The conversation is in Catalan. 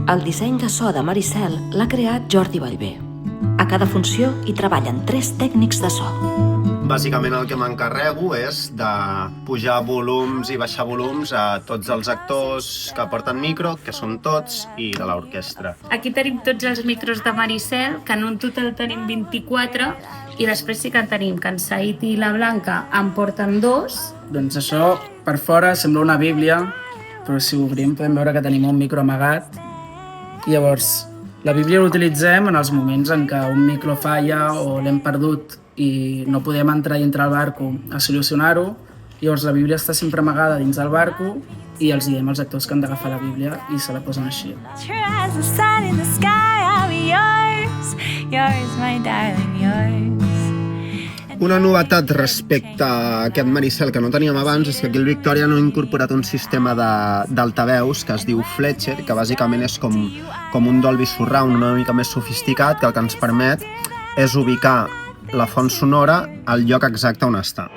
El disseny de so de Maricel l'ha creat Jordi Ballbé. A cada funció hi treballen 3 tècnics de so. Bàsicament el que m'encarrego és de pujar volums i baixar volums a tots els actors que porten micro, que són tots, i de l'orquestra. Aquí tenim tots els micros de Maricel, que en un total tenim 24, i després sí que tenim que en Said i la Blanca en porten 2. Doncs això, per fora, sembla una bíblia, però si ho obrim podem veure que tenim un micro amagat. I llavors, la bíblia l'utilitzem en els moments en què un micro falla o l'hem perdut i no podem entrar dintre el barco a solucionar-ho. Llavors la bíblia està sempre amagada dins del barco i els diem als actors que han d'agafar la bíblia i se la posen així. Una novetat respecte a aquest Maricel que no teníem abans és que aquí el Victoria no ha incorporat un sistema d'altaveus que es diu Fletcher, que bàsicament és com un Dolby Surround una mica més sofisticat, que el que ens permet és ubicar la font sonora al lloc exacte on està.